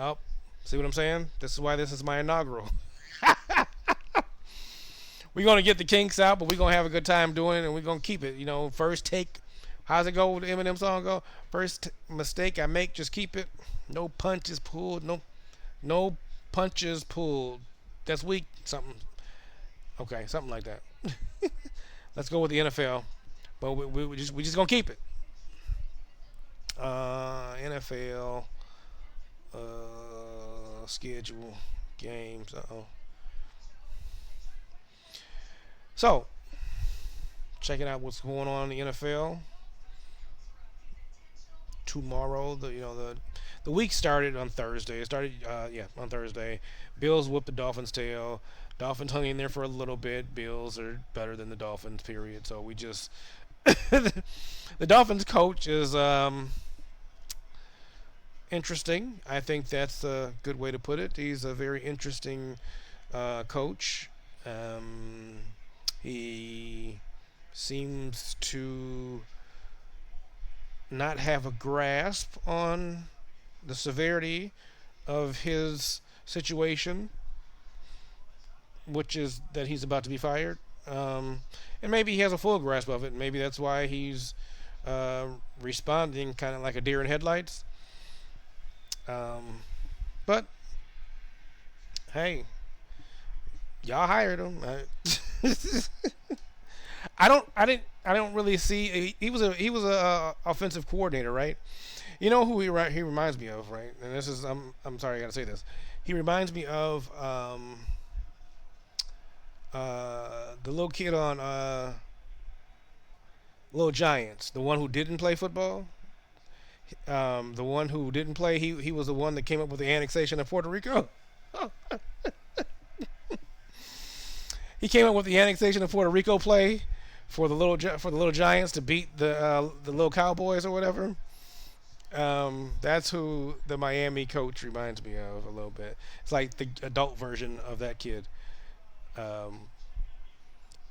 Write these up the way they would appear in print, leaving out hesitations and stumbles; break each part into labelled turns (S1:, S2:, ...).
S1: Oh, see what I'm saying? This is why this is my inaugural. We're gonna get the kinks out, but we're gonna have a good time doing it, and we're gonna keep it. First take. How's it go with the Eminem song go? Mistake I make, just keep it. No punches pulled. No punches pulled. That's weak. Something. Okay, something like that. Let's go with the NFL, but we just gonna keep it. NFL schedule games. So checking out what's going on in the NFL tomorrow. The week started on Thursday. It started on Thursday. Bills whooped the Dolphins' tail. Dolphins hung in there for a little bit. Bills are better than the Dolphins, period. So we just the Dolphins coach is interesting. I think that's a good way to put it. He's a very interesting coach. He seems to not have a grasp on the severity of his situation, which is that he's about to be fired. And maybe he has a full grasp of it. Maybe that's why he's responding kind of like a deer in headlights. But hey, y'all hired him. I don't really see. He was a offensive coordinator, right? You know who he reminds me of, right? And this is I'm sorry, I gotta say this. He reminds me of the little kid on Little Giants, the one who didn't play football. The one who didn't play, he was the one that came up with the annexation of Puerto Rico. He came up with the annexation of Puerto Rico play for the little Giants to beat the little Cowboys or whatever. That's who the Miami coach reminds me of a little bit. It's like the adult version of that kid. Um,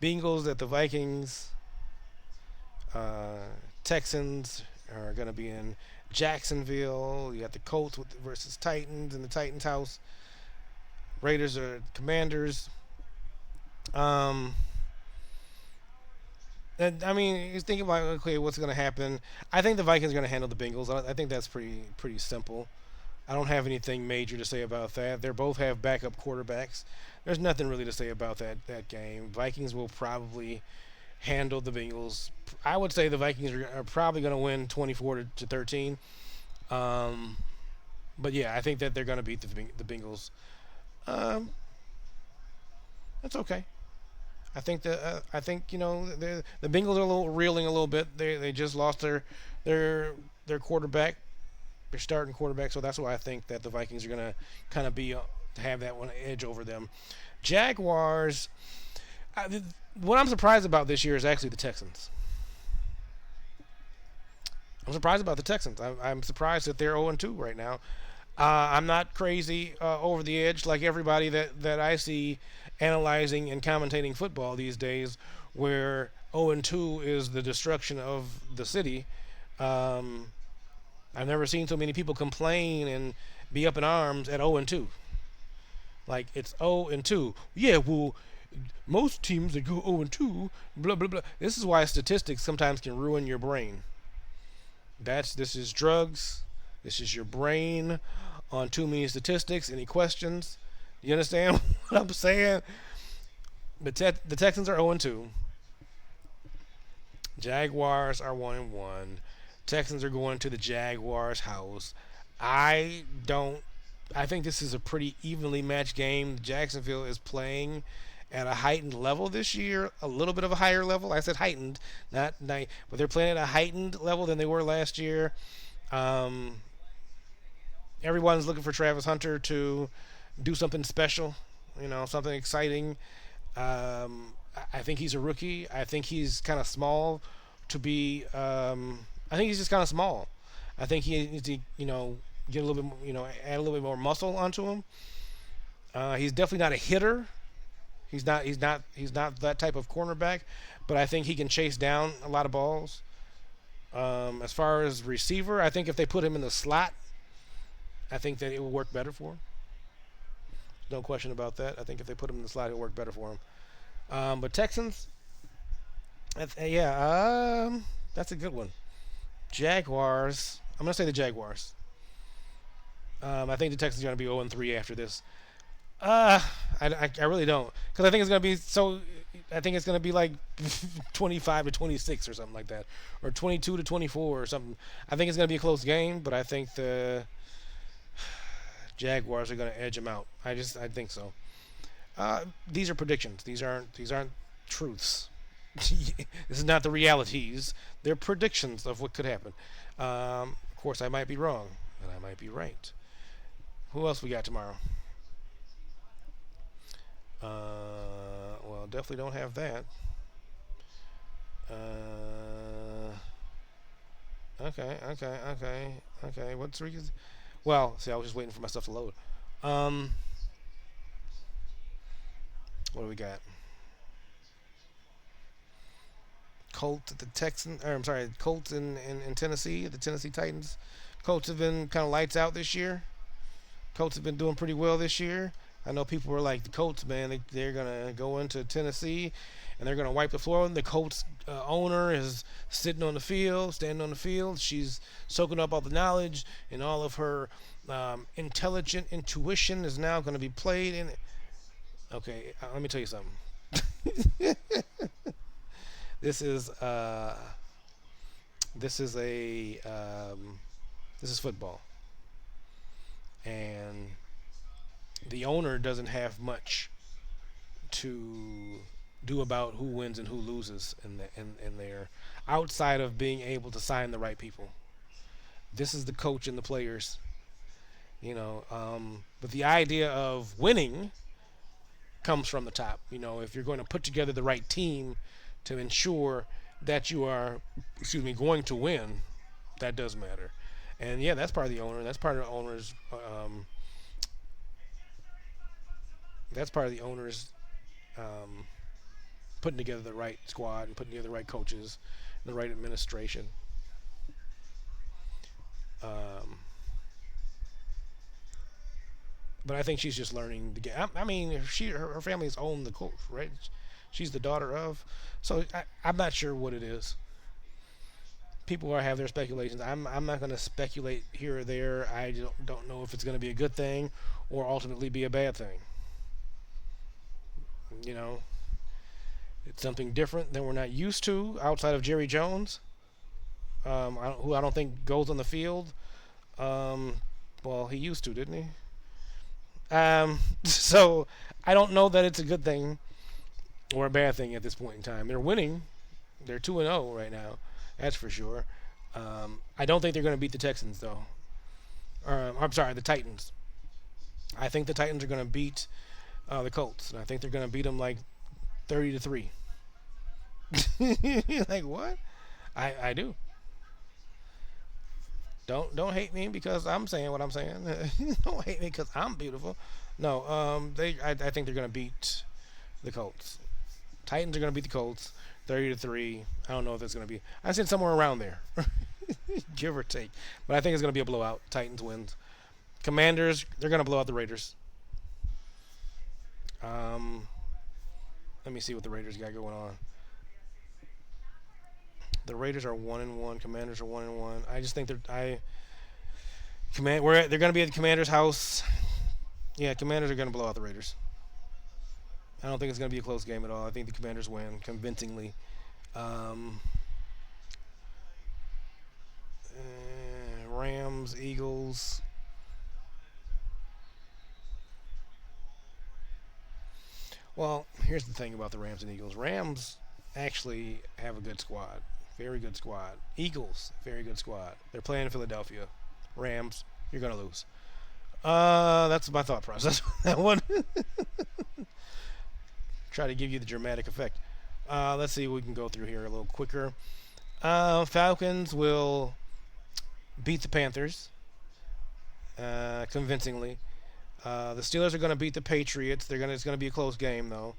S1: Bengals at the Vikings. Texans are going to be in Jacksonville. You got the Colts versus Titans in the Titans house. Raiders are Commanders. Um, and I mean, he's thinking about okay, what's going to happen. I think the Vikings are going to handle the Bengals. I think that's pretty simple. I don't have anything major to say about that. They both have backup quarterbacks. There's nothing really to say about that game. Vikings will probably handle the Bengals. I would say the Vikings are probably going to win 24-13. Um, but yeah, I think that they're going to beat the Bengals. Um, that's okay. I think the Bengals are a little reeling a little bit. They just lost their quarterback, their starting quarterback. So that's why I think that the Vikings are going to kind of be have that one edge over them. Jaguars. What I'm surprised about this year is actually the Texans. I'm surprised about the Texans. I'm surprised that they're 0-2 right now. I'm not crazy over the edge like everybody that I see analyzing and commentating football these days, where 0-2 is the destruction of the city. Um, I've never seen so many people complain and be up in arms at 0-2. Like it's 0-2. Yeah, well, most teams that go 0-2, blah blah blah. This is why statistics sometimes can ruin your brain. This is drugs. This is your brain on too many statistics. Any questions? You understand what I'm saying? The Texans are 0-2. Jaguars are 1-1. Texans are going to the Jaguars' house. I don't. I think this is a pretty evenly matched game. Jacksonville is playing at a heightened level this year, a little bit of a higher level. I said heightened, not night, but they're playing at a heightened level than they were last year. Um, Everyone's looking for Travis Hunter to do something special, something exciting. I think he's a rookie. I think he's kind of small to be. I think he's just kind of small. I think he needs to, get a little bit, add a little bit more muscle onto him. He's definitely not a hitter. He's not. He's not. He's not that type of cornerback. But I think he can chase down a lot of balls. As far as receiver, I think if they put him in the slot, I think that it will work better for him. No question about that. I think if they put him in the slot, it'll work better for him. But Texans, yeah, that's a good one. Jaguars. I'm gonna say the Jaguars. I think the Texans are gonna be 0-3 after this. Uh, I really don't, because I think it's gonna be so. I think it's gonna be like 25-26 or something like that, or 22-24 or something. I think it's gonna be a close game, but I think the Jaguars are gonna edge them out. I think so. These are predictions. These aren't truths. This is not the realities. They're predictions of what could happen. Of course, I might be wrong, and I might be right. Who else we got tomorrow? Well, definitely don't have that. Uh, okay. What's Rica's? Well, see, I was just waiting for my stuff to load. Um, what do we got? Colts at the Texans, or I'm sorry, Colts in Tennessee, the Tennessee Titans. Colts have been kind of lights out this year. Colts have been doing pretty well this year. I know people were like, the Colts, man, they're going to go into Tennessee and they're going to wipe the floor. And the Colts owner is sitting on the field, standing on the field. She's soaking up all the knowledge, and all of her intelligent intuition is now going to be played in. Okay, let me tell you something. This is this is a this is football, and the owner doesn't have much to do about who wins and who loses in there, outside of being able to sign the right people. This is the coach and the players, but the idea of winning comes from the top. If you're going to put together the right team to ensure that you are, excuse me, going to win, that does matter. And yeah, that's part of the owner. That's part of the owner's. That's part of the owner's um, putting together the right squad and putting together the right coaches, and the right administration. Um, but I think she's just learning the game. I mean, her family's owned the coach, right? She's the daughter of. So I'm not sure what it is. People are have their speculations. I'm not going to speculate here or there. I don't know if it's going to be a good thing or ultimately be a bad thing. You know, it's something different than we're not used to outside of Jerry Jones, who I don't think goes on the field. Um, well, he used to, didn't he? So I don't know that it's a good thing or a bad thing at this point in time. They're winning. They're 2-0 right now. That's for sure. I don't think they're going to beat the Texans though. I'm sorry, the Titans. I think the Titans are going to beat the Colts, and I think they're going to beat them like 30-3. Like what? I do. Don't hate me because I'm saying what I'm saying. Don't hate me because I'm beautiful. No, I think they're going to beat the Colts. Titans are going to beat the Colts 30-3. I don't know if it's going to be. I said somewhere around there, give or take. But I think it's going to be a blowout. Titans wins. Commanders, they're going to blow out the Raiders. Um, Let me see what the Raiders got going on. The Raiders are 1-1. Commanders are 1-1. I just think they're going to be at the Commanders' house. Yeah, Commanders are going to blow out the Raiders. I don't think it's going to be a close game at all. I think the Commanders win convincingly. Um, Rams, Eagles. Well, here's the thing about the Rams and Eagles. Rams actually have a good squad. Very good squad. Eagles, very good squad. They're playing in Philadelphia. Rams, you're going to lose. That's my thought process. That one. Try to give you the dramatic effect. Let's see if we can go through here a little quicker. Falcons will beat the Panthers convincingly. The Steelers are going to beat the Patriots. It's going to be a close game though.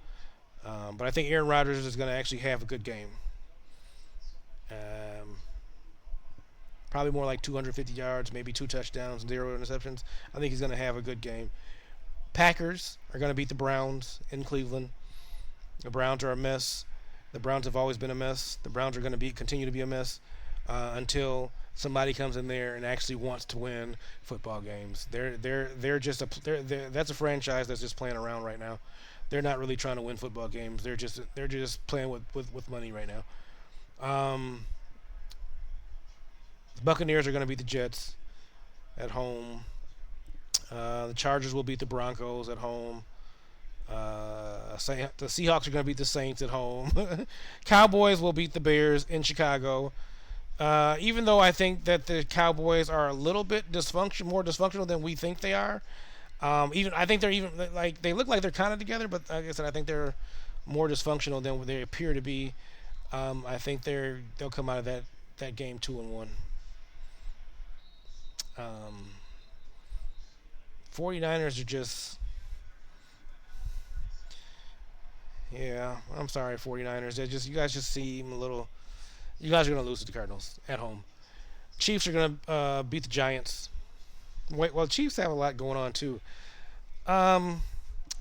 S1: But I think Aaron Rodgers is going to actually have a good game. Um, Probably more like 250 yards, maybe 2 touchdowns, 0 interceptions. I think he's going to have a good game. Packers are going to beat the Browns in Cleveland. The Browns are a mess. The Browns have always been a mess. The Browns are going to continue to be a mess until somebody comes in there and actually wants to win football games. They're just that's a franchise that's just playing around right now. They're not really trying to win football games. They're just playing with money right now. Um, the Buccaneers are going to beat the Jets at home. The Chargers will beat the Broncos at home. The Seahawks are going to beat the Saints at home. Cowboys will beat the Bears in Chicago. Even though I think that the Cowboys are a little bit more dysfunctional than we think they are. Even I think they're even like they look like they're kind of together, but like I said, I think they're more dysfunctional than they appear to be. I think they'll come out of that game 2-1. Um, 49ers are just yeah. I'm sorry, 49ers. They just you guys just seem a little. You guys are gonna lose to the Cardinals at home. Chiefs are gonna beat the Giants. Wait, well, Chiefs have a lot going on too. Um,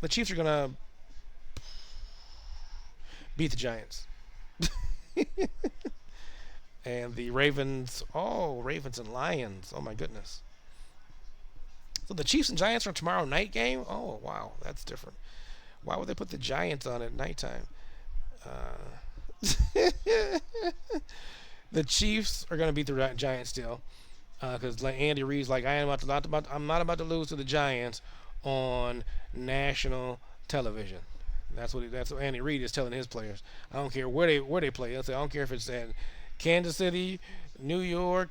S1: the Chiefs are gonna beat the Giants, and the Ravens. Oh, Ravens and Lions. Oh my goodness. So the Chiefs and Giants are a tomorrow night game. Oh wow, that's different. Why would they put the Giants on at nighttime? The Chiefs are gonna beat the Giants still, because like Andy Reid's like I'm not about to lose to the Giants on national television. That's what Andy Reid is telling his players. I don't care where they play. He'll say I don't care if it's at Kansas City, New York,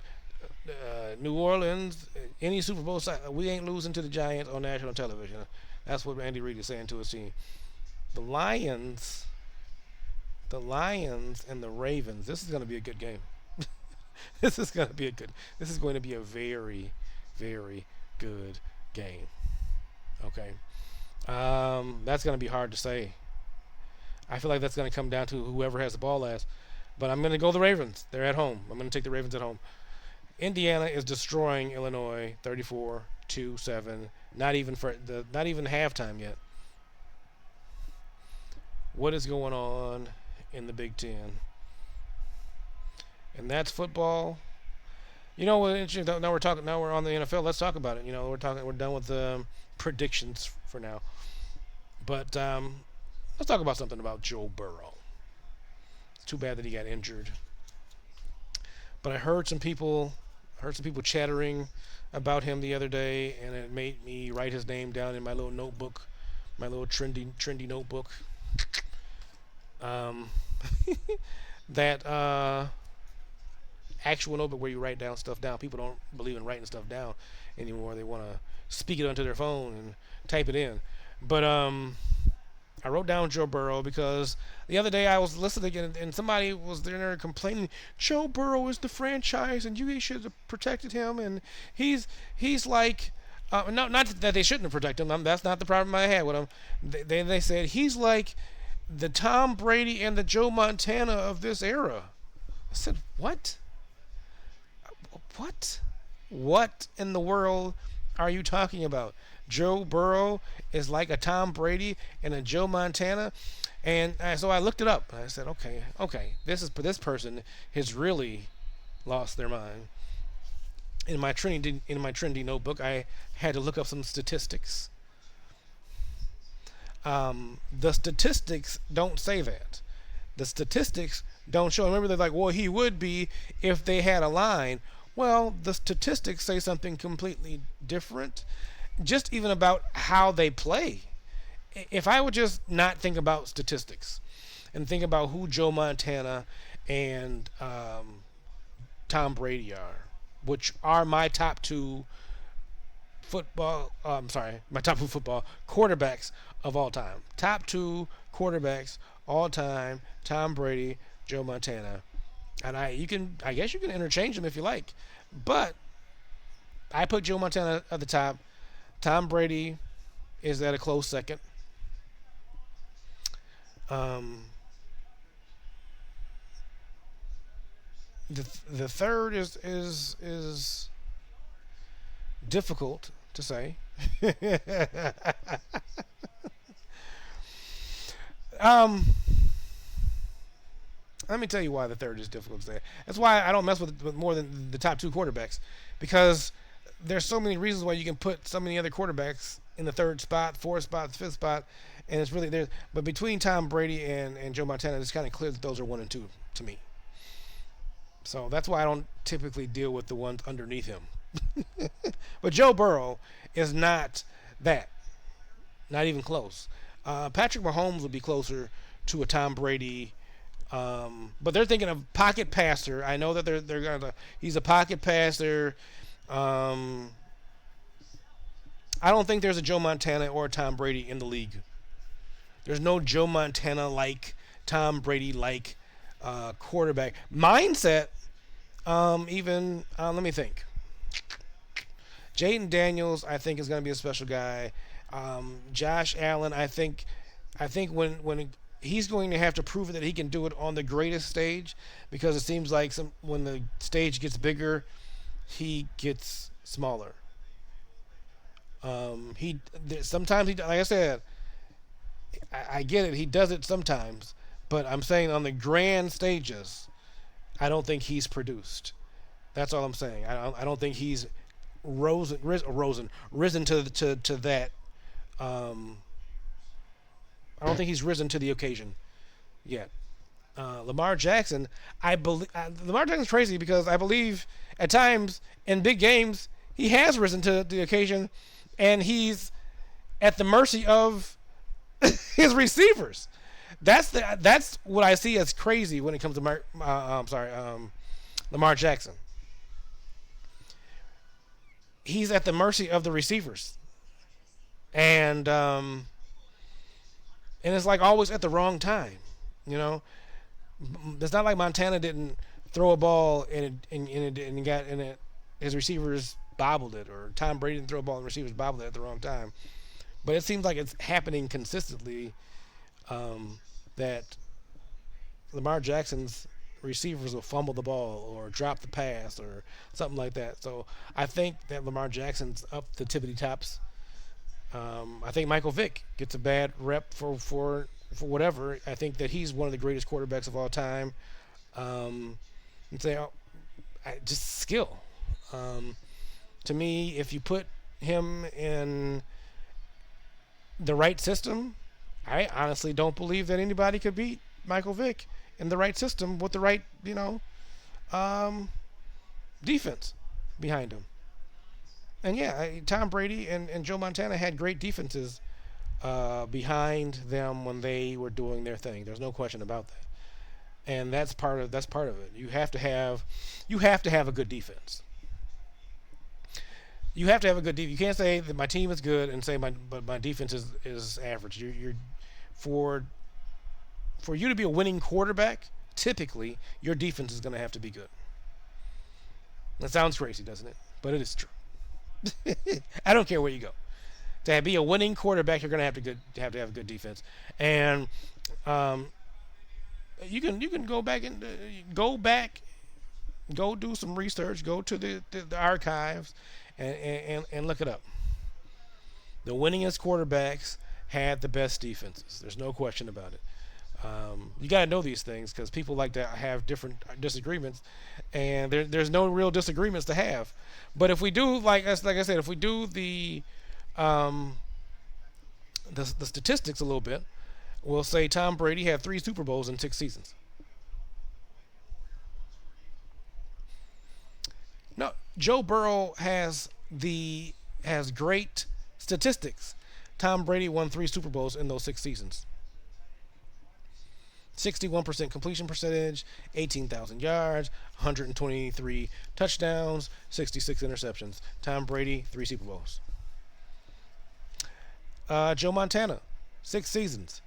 S1: New Orleans, any Super Bowl site. We ain't losing to the Giants on national television. That's what Andy Reid is saying to his team. The Lions, the Lions and the Ravens. This is going to be a good game. this is going to be a good. This is going to be a very, very good game. Okay. That's going to be hard to say. I feel like that's going to come down to whoever has the ball last. But I'm going to go the Ravens. They're at home. I'm going to take the Ravens at home. Indiana is destroying Illinois 34-7. Not even halftime yet. What is going on in the Big Ten? And that's football. You know what? Interesting. Now we're talking. Now we're on the NFL. Let's talk about it. You know, we're talking. We're done with the predictions for now. But let's talk about something about Joe Burrow. It's too bad that he got injured. But I heard some people chattering about him the other day, and it made me write his name down in my little notebook, my little trendy notebook. Um, that actual notebook where you write down stuff down. People don't believe in writing stuff down anymore. They want to speak it onto their phone and type it in. But I wrote down Joe Burrow because the other day I was listening and somebody was there complaining, Joe Burrow is the franchise and you should have protected him and he's like no, not that they shouldn't have protected him. That's not the problem I had with him. They said he's like the Tom Brady and the Joe Montana of this era. I said, what? What? What in the world are you talking about? Joe Burrow is like a Tom Brady and a Joe Montana, and so I looked it up. And I said, okay, this person has really lost their mind. In my trendy notebook, I had to look up some statistics. The statistics don't say that. The statistics don't show. Remember, they're like, well, he would be if they had a line. Well, the statistics say something completely different. Just even about how they play. If I would just not think about statistics and think about who Joe Montana and Tom Brady are, which are my top two my top two football quarterbacks of all time. Top two quarterbacks all time: Tom Brady, Joe Montana. And I guess you can interchange them if you like, but I put Joe Montana at the top. Tom Brady is at a close second. Um, The third is difficult to say. um, Let me tell you why the third is difficult to say. That's why I don't mess with more than the top two quarterbacks, because there's so many reasons why you can put so many other quarterbacks in the third spot, fourth spot, fifth spot, and it's really there. But between Tom Brady and Joe Montana, it's kind of clear that those are one and two to me. So that's why I don't typically deal with the ones underneath him. But Joe Burrow is not that, not even close. Patrick Mahomes would be closer to a Tom Brady. But they're thinking of pocket passer. I know that they're gonna. He's a pocket passer. Um, I don't think there's a Joe Montana or a Tom Brady in the league. There's no Joe Montana like Tom Brady like quarterback mindset. Even let me think. Jaden Daniels, I think, is going to be a special guy. Josh Allen, I think when he's going to have to prove that he can do it on the greatest stage, because it seems like when the stage gets bigger, he gets smaller. He sometimes he, like I said, I get it. He does it sometimes, but I'm saying on the grand stages, I don't think he's produced. That's all I'm saying. I don't think he's risen to that. Um, I don't think he's risen to the occasion yet. Lamar Jackson, I believe Lamar Jackson's crazy because I believe at times in big games he has risen to the occasion, and he's at the mercy of his receivers. That's what I see as crazy when it comes to Lamar Jackson. He's at the mercy of the receivers, and it's like always at the wrong time. You know, it's not like Montana didn't throw a ball and his receivers bobbled it, or Tom Brady didn't throw a ball and receivers bobbled it at the wrong time. But it seems like it's happening consistently, that Lamar Jackson's receivers will fumble the ball or drop the pass or something like that. So I think that Lamar Jackson's up the tippity tops. I think Michael Vick gets a bad rep for whatever. I think that he's one of the greatest quarterbacks of all time. And say, just skill. Um, to me, if you put him in the right system, I honestly don't believe that anybody could beat Michael Vick in the right system with the right, um, defense behind him. And yeah, Tom Brady and Joe Montana had great defenses behind them when they were doing their thing. There's no question about that. And that's part of it. You have to have a good defense. You have to have a good defense. You can't say that my team is good and say my defense is average. For for you to be a winning quarterback, typically your defense is going to have to be good. That sounds crazy, doesn't it? But it is true. I don't care where you go. To be a winning quarterback, you're going to have a good defense, and um, you can go do some research, go to the archives, and look it up. The winningest quarterbacks had the best defenses. There's no question about it. You got to know these things because people like to have different disagreements, and there's no real disagreements to have. But if we do, like I said, if we do um, the statistics a little bit, we'll say Tom Brady had 3 Super Bowls in 6 seasons. No, Joe Burrow has great statistics. Tom Brady won 3 Super Bowls in those 6 seasons. 61% completion percentage, 18,000 yards, 123 touchdowns, 66 interceptions. Tom Brady, 3 Super Bowls. Joe Montana, 6 seasons,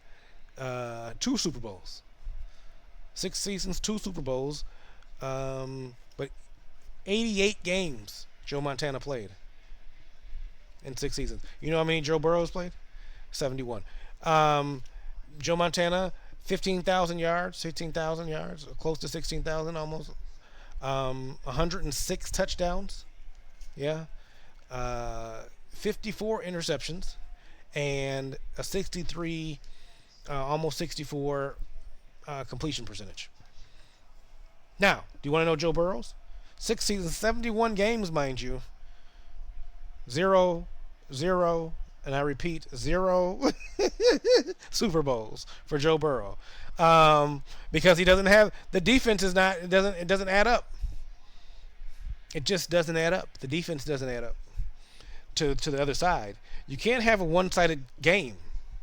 S1: 2 Super Bowls. 6 seasons, 2 Super Bowls, but 88 games Joe Montana played in 6 seasons. You know how many Joe Burrows played? 71. Joe Montana, 15,000 yards, close to 16,000 almost. 106 touchdowns. Yeah. 54 interceptions and a 63, almost 64 completion percentage. Now, do you want to know Joe Burrow's? 6 seasons, 71 games, mind you. Zero, zero, and I repeat, zero Super Bowls for Joe Burrow. Because he doesn't have the defense is not it doesn't add up. It just doesn't add up. The defense doesn't add up to the other side. You can't have a one-sided game.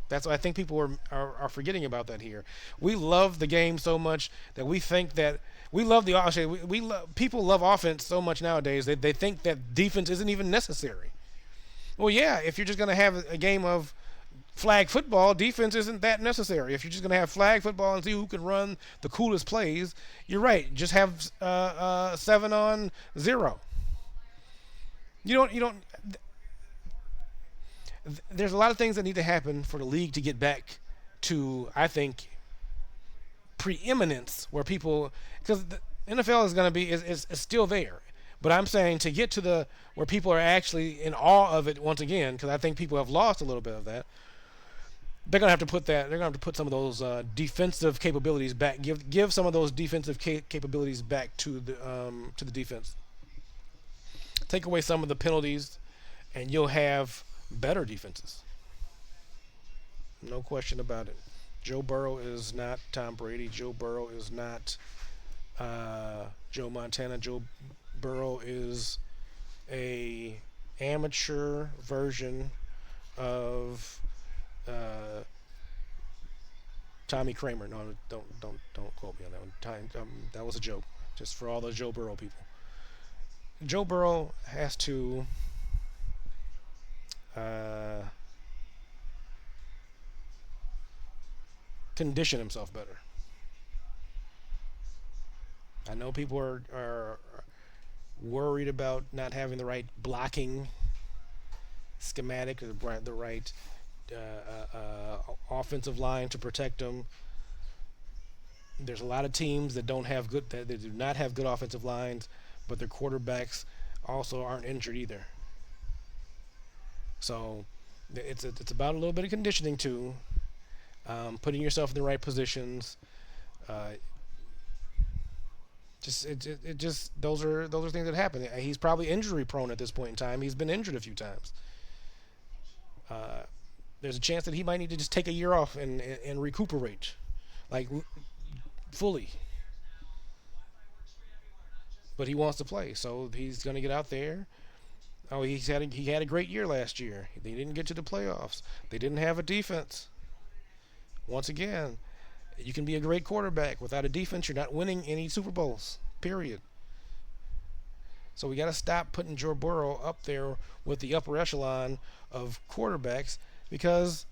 S1: That's what I think people are forgetting about that here. We love the game so much that we think that we love the actually we love, people love offense so much nowadays that they think that defense isn't even necessary. Well, yeah, if you're just going to have a game of flag football, defense isn't that necessary. If you're just going to have flag football and see who can run the coolest plays, you're right. Just have 7-on-0. You don't. There's a lot of things that need to happen for the league to get back to, I think, preeminence where people, because the NFL is going to be is still there, but I'm saying to get to the where people are actually in awe of it once again, because I think people have lost a little bit of that. They're gonna have to put that. They're gonna have to put some of those defensive capabilities back. Give some of those defensive capabilities back to the defense. Take away some of the penalties, and you'll have better defenses. No question about it. Joe Burrow is not Tom Brady. Joe Burrow is not Joe Montana. Joe Burrow is a amateur version of Tommy Kramer. No, don't quote me on that one. That was a joke, just for all the Joe Burrow people. Joe Burrow has to uh, condition himself better. I know people are worried about not having the right blocking schematic or the right offensive line to protect them. There's a lot of teams that don't have good that they do not have good offensive lines, but their quarterbacks also aren't injured either. So it's about a little bit of conditioning too, putting yourself in the right positions. Uh, it just those are things that happen. He's probably injury prone at this point in time. He's been injured a few times. Uh, there's a chance that he might need to just take a year off and recuperate, like fully. But he wants to play, so he's going to get out there. Oh, he had a great year last year. They didn't get to the playoffs. They didn't have a defense. Once again, you can be a great quarterback without a defense. You're not winning any Super Bowls. Period. So we got to stop putting Joe Burrow up there with the upper echelon of quarterbacks because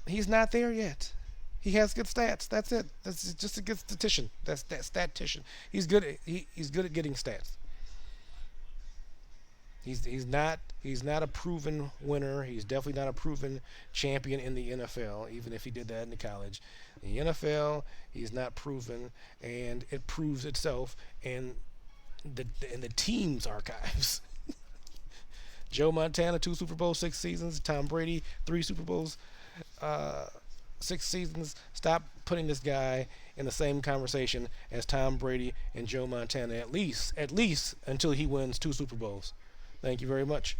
S1: he's not there yet. He has good stats. That's it. That's just a good statistician. That's that statistician. He's good at getting stats. He's not a proven winner. He's definitely not a proven champion in the NFL, even if he did that in the college. In the NFL, he's not proven, and it proves itself in the team's archives. Joe Montana, 2 Super Bowls, 6 seasons. Tom Brady, 3 Super Bowls, uh, 6 seasons. Stop putting this guy in the same conversation as Tom Brady and Joe Montana, at least until he wins 2 Super Bowls. Thank you very much.